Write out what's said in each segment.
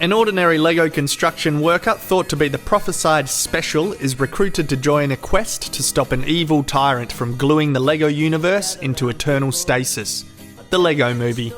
An ordinary LEGO construction worker, thought to be the prophesied special, is recruited to join a quest to stop an evil tyrant from gluing the LEGO universe into eternal stasis. The LEGO Movie.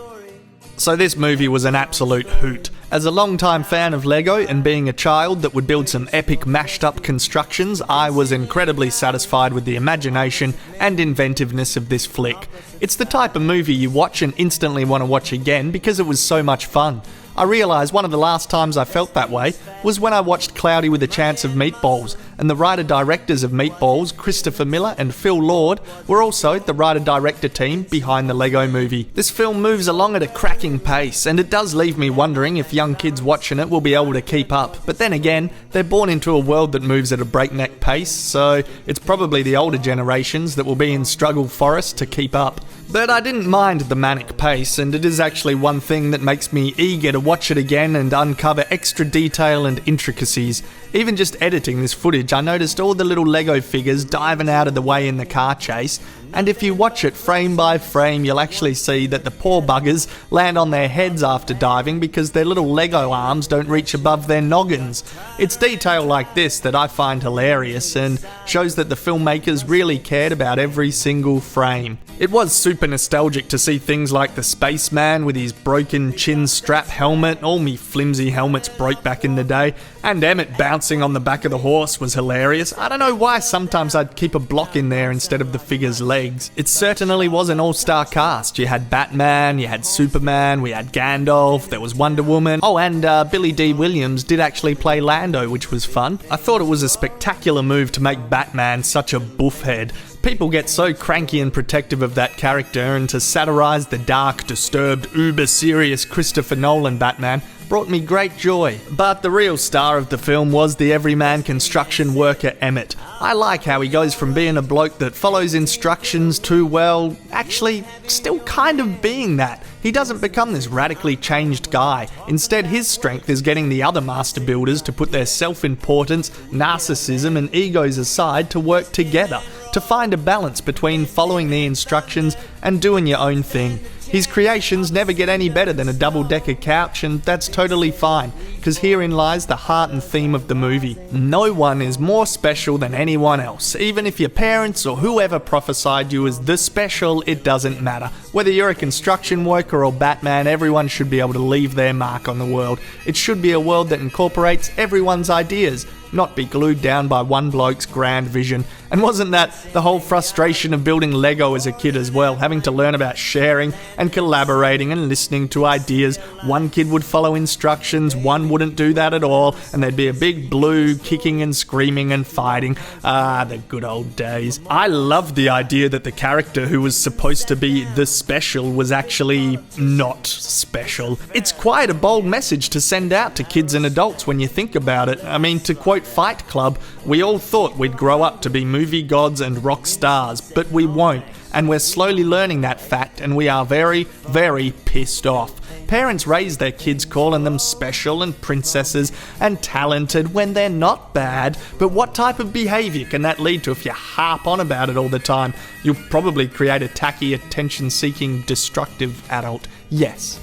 So this movie was an absolute hoot. As a long-time fan of LEGO and being a child that would build some epic mashed-up constructions, I was incredibly satisfied with the imagination and inventiveness of this flick. It's the type of movie you watch and instantly want to watch again because it was so much fun. I realised one of the last times I felt that way was when I watched Cloudy with a Chance of Meatballs, and the writer-directors of Meatballs, Christopher Miller and Phil Lord, were also the writer-director team behind the LEGO Movie. This film moves along at a cracking pace, and it does leave me wondering if young kids watching it will be able to keep up. But then again, they're born into a world that moves at a breakneck pace, so it's probably the older generations that will be in struggle for us to keep up. But I didn't mind the manic pace, and it is actually one thing that makes me eager to watch it again and uncover extra detail and intricacies. Even just editing this footage, I noticed all the little LEGO figures diving out of the way in the car chase, and if you watch it frame by frame, you'll actually see that the poor buggers land on their heads after diving because their little LEGO arms don't reach above their noggins. It's detail like this that I find hilarious and shows that the filmmakers really cared about every single frame. It was super nostalgic to see things like the spaceman with his broken chin strap helmet. All me flimsy helmets broke back in the day, and Emmett bouncing on the back of the horse was hilarious. I don't know why sometimes I'd keep a block in there instead of the figure's legs. It certainly was an all-star cast. You had Batman, you had Superman, we had Gandalf, there was Wonder Woman. Oh, and Billy D. Williams did actually play Lando, which was fun. I thought it was a spectacular move to make Batman such a buffhead. People get so cranky and protective of that character, and to satirise the dark, disturbed, uber-serious Christopher Nolan Batman brought me great joy. But the real star of the film was the everyman construction worker Emmett. I like how he goes from being a bloke that follows instructions to, well, actually still kind of being that. He doesn't become this radically changed guy. Instead, his strength is getting the other master builders to put their self-importance, narcissism and egos aside to work together, to find a balance between following the instructions and doing your own thing. His creations never get any better than a double-decker couch, and that's totally fine, because herein lies the heart and theme of the movie. No one is more special than anyone else. Even if your parents or whoever prophesied you as the special, it doesn't matter. Whether you're a construction worker or Batman, everyone should be able to leave their mark on the world. It should be a world that incorporates everyone's ideas, not be glued down by one bloke's grand vision. And wasn't that the whole frustration of building Lego as a kid as well, having to learn about sharing and collaborating and listening to ideas? One kid would follow instructions, one wouldn't do that at all, and there'd be a big blue kicking and screaming and fighting. Ah, the good old days. I loved the idea that the character who was supposed to be the special was actually not special. It's quite a bold message to send out to kids and adults when you think about it. I mean, to quote Fight Club, we all thought we'd grow up to be movie gods and rock stars, but we won't, and we're slowly learning that fact, and we are very, very pissed off. Parents raise their kids calling them special and princesses and talented when they're not bad, but what type of behaviour can that lead to if you harp on about it all the time? You'll probably create a tacky, attention-seeking, destructive adult. Yes,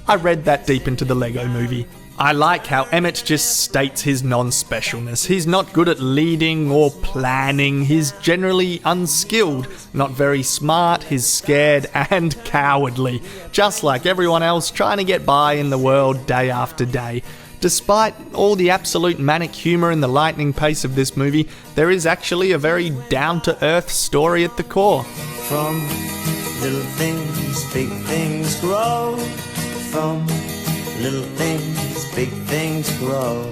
I read that deep into the LEGO Movie. I like how Emmett just states his non-specialness. He's not good at leading or planning, he's generally unskilled, not very smart, he's scared and cowardly, just like everyone else trying to get by in the world day after day. Despite all the absolute manic humour and the lightning pace of this movie, there is actually a very down-to-earth story at the core. From little things, big things grow. From little things, big things grow.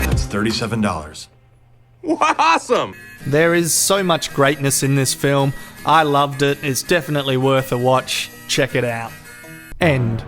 That's $37. Awesome! There is so much greatness in this film. I loved it. It's definitely worth a watch. Check it out. End.